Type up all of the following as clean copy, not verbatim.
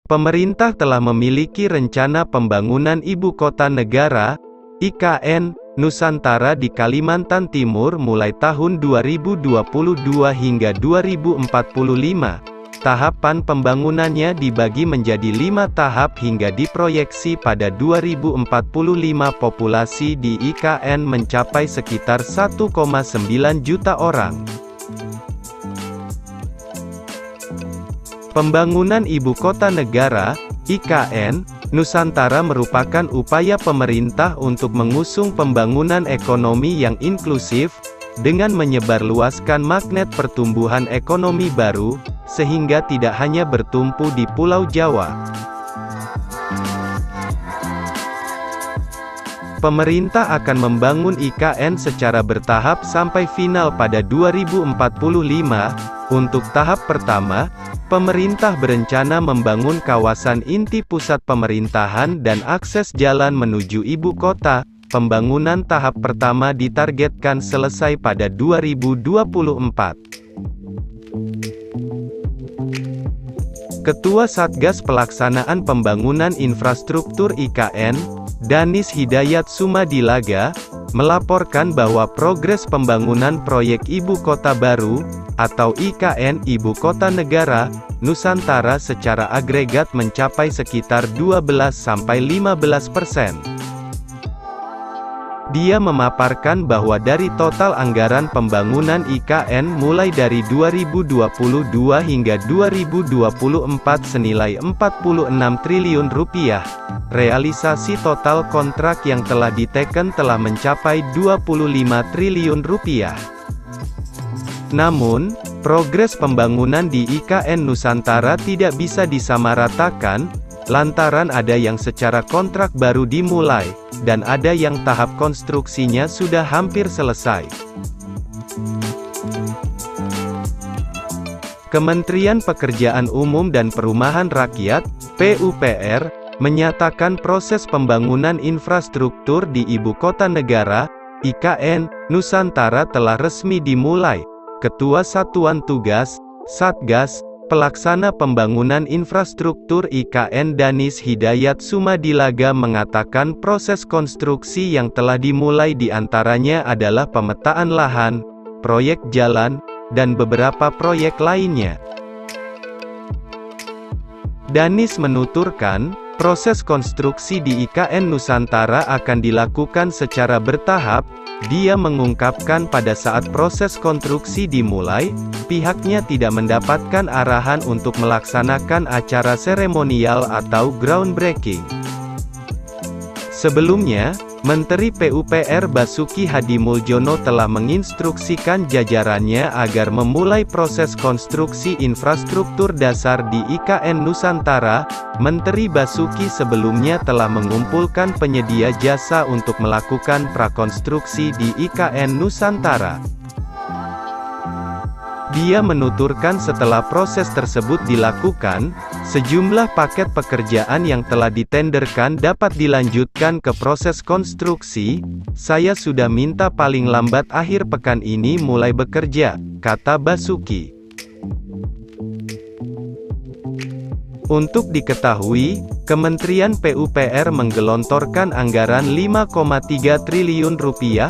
Pemerintah telah memiliki rencana pembangunan Ibu Kota Negara, IKN, Nusantara di Kalimantan Timur mulai tahun 2022 hingga 2045. Tahapan pembangunannya dibagi menjadi 5 tahap hingga diproyeksi pada 2045 populasi di IKN mencapai sekitar 1,9 juta orang. Pembangunan Ibu Kota Negara, IKN, Nusantara merupakan upaya pemerintah untuk mengusung pembangunan ekonomi yang inklusif, dengan menyebarluaskan magnet pertumbuhan ekonomi baru, sehingga tidak hanya bertumpu di Pulau Jawa. Pemerintah akan membangun IKN secara bertahap sampai final pada 2045. Untuk tahap pertama, pemerintah berencana membangun kawasan inti pusat pemerintahan dan akses jalan menuju ibu kota. Pembangunan tahap pertama ditargetkan selesai pada 2024. Ketua Satgas Pelaksanaan Pembangunan Infrastruktur IKN, Danis Hidayat Sumadilaga, melaporkan bahwa progres pembangunan proyek Ibu Kota Baru, atau IKN Ibu Kota Negara, Nusantara secara agregat mencapai sekitar 12–15%. Dia memaparkan bahwa dari total anggaran pembangunan IKN mulai dari 2022 hingga 2024 senilai Rp46 triliun, realisasi total kontrak yang telah diteken telah mencapai Rp25 triliun. Namun, progres pembangunan di IKN Nusantara tidak bisa disamaratakan, lantaran ada yang secara kontrak baru dimulai, dan ada yang tahap konstruksinya sudah hampir selesai. Kementerian Pekerjaan Umum dan Perumahan Rakyat, PUPR, menyatakan proses pembangunan infrastruktur di Ibu Kota Negara, IKN, Nusantara telah resmi dimulai. Ketua Satuan Tugas, Satgas, Pelaksana Pembangunan Infrastruktur IKN Danis Hidayat Sumadilaga mengatakan proses konstruksi yang telah dimulai diantaranya adalah pemetaan lahan, proyek jalan, dan beberapa proyek lainnya. Danis menuturkan, proses konstruksi di IKN Nusantara akan dilakukan secara bertahap. Dia mengungkapkan pada saat proses konstruksi dimulai, pihaknya tidak mendapatkan arahan untuk melaksanakan acara seremonial atau groundbreaking. Sebelumnya, Menteri PUPR Basuki Hadimuljono telah menginstruksikan jajarannya agar memulai proses konstruksi infrastruktur dasar di IKN Nusantara. Menteri Basuki sebelumnya telah mengumpulkan penyedia jasa untuk melakukan prakonstruksi di IKN Nusantara. Dia menuturkan setelah proses tersebut dilakukan, sejumlah paket pekerjaan yang telah ditenderkan dapat dilanjutkan ke proses konstruksi. Saya sudah minta paling lambat akhir pekan ini mulai bekerja, kata Basuki. Untuk diketahui, Kementerian PUPR menggelontorkan anggaran Rp5,3 triliun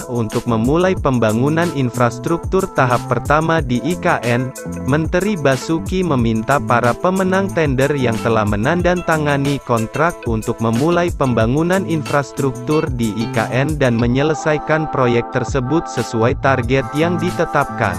untuk memulai pembangunan infrastruktur tahap pertama di IKN. Menteri Basuki meminta para pemenang tender yang telah menandatangani kontrak untuk memulai pembangunan infrastruktur di IKN dan menyelesaikan proyek tersebut sesuai target yang ditetapkan.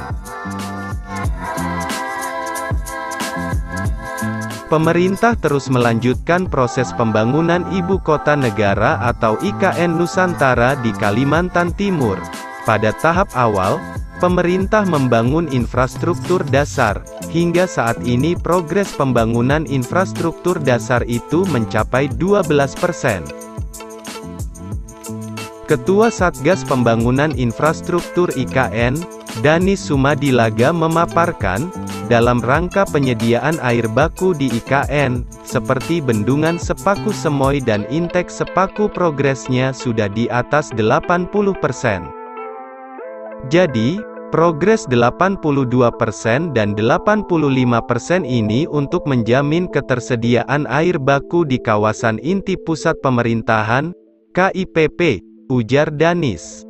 Pemerintah terus melanjutkan proses pembangunan Ibu Kota Negara atau IKN Nusantara di Kalimantan Timur. Pada tahap awal, pemerintah membangun infrastruktur dasar. Hingga saat ini progres pembangunan infrastruktur dasar itu mencapai 12%. Ketua Satgas Pembangunan Infrastruktur IKN, Danis Sumadilaga memaparkan, dalam rangka penyediaan air baku di IKN, seperti Bendungan Sepaku Semoy dan Intek Sepaku progresnya sudah di atas 80%. Jadi, Progres 82% dan 85% ini untuk menjamin ketersediaan air baku di kawasan inti pusat pemerintahan, KIPP, ujar Danis.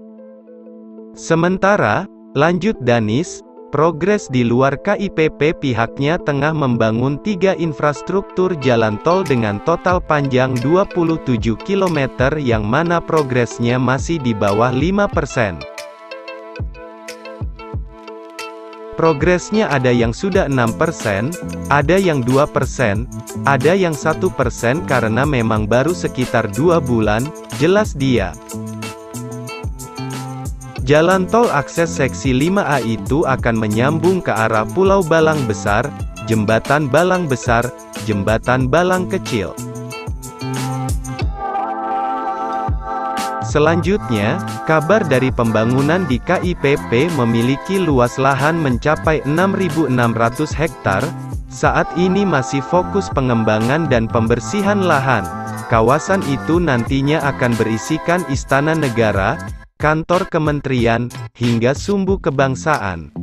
Sementara, lanjut Danis, progres di luar KIPP pihaknya tengah membangun 3 infrastruktur jalan tol dengan total panjang 27 km yang mana progresnya masih di bawah 5%. Progresnya ada yang sudah 6%, ada yang 2%, ada yang 1% karena memang baru sekitar 2 bulan, jelas dia. Jalan tol akses seksi 5A itu akan menyambung ke arah Pulau Balang Besar, Jembatan Balang Besar, Jembatan Balang Kecil. Selanjutnya, kabar dari pembangunan di KIPP memiliki luas lahan mencapai 6.600 hektar, saat ini masih fokus pengembangan dan pembersihan lahan. Kawasan itu nantinya akan berisikan istana negara, kantor kementerian, hingga sumbu kebangsaan.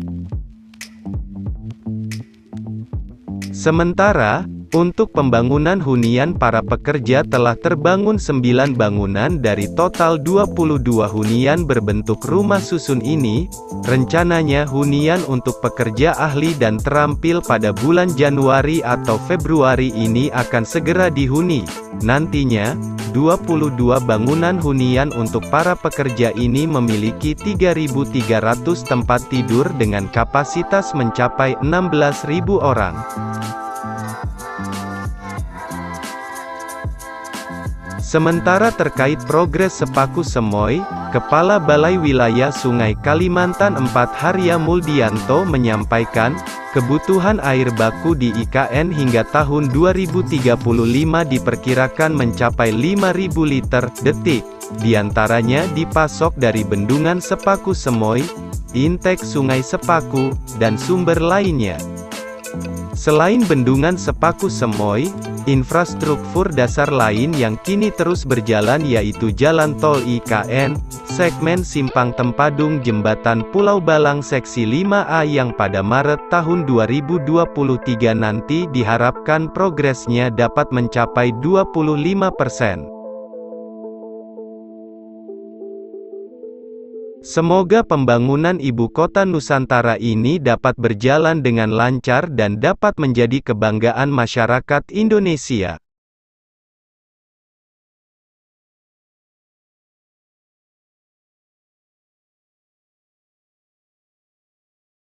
Sementara, untuk pembangunan hunian para pekerja telah terbangun 9 bangunan dari total 22 hunian berbentuk rumah susun ini. Rencananya hunian untuk pekerja ahli dan terampil pada bulan Januari atau Februari ini akan segera dihuni. Nantinya, 22 bangunan hunian untuk para pekerja ini memiliki 3.300 tempat tidur dengan kapasitas mencapai 16.000 orang. Sementara terkait progres Sepaku Semoy, Kepala Balai Wilayah Sungai Kalimantan IV Harya Muldianto menyampaikan, kebutuhan air baku di IKN hingga tahun 2035 diperkirakan mencapai 5.000 liter detik, diantaranya dipasok dari Bendungan Sepaku Semoy, Intek Sungai Sepaku, dan sumber lainnya. Selain Bendungan Sepaku Semoy, infrastruktur dasar lain yang kini terus berjalan yaitu Jalan Tol IKN, segmen Simpang Tempadung Jembatan Pulau Balang Seksi 5A yang pada Maret tahun 2023 nanti diharapkan progresnya dapat mencapai 25%. Semoga pembangunan ibu kota Nusantara ini dapat berjalan dengan lancar dan dapat menjadi kebanggaan masyarakat Indonesia.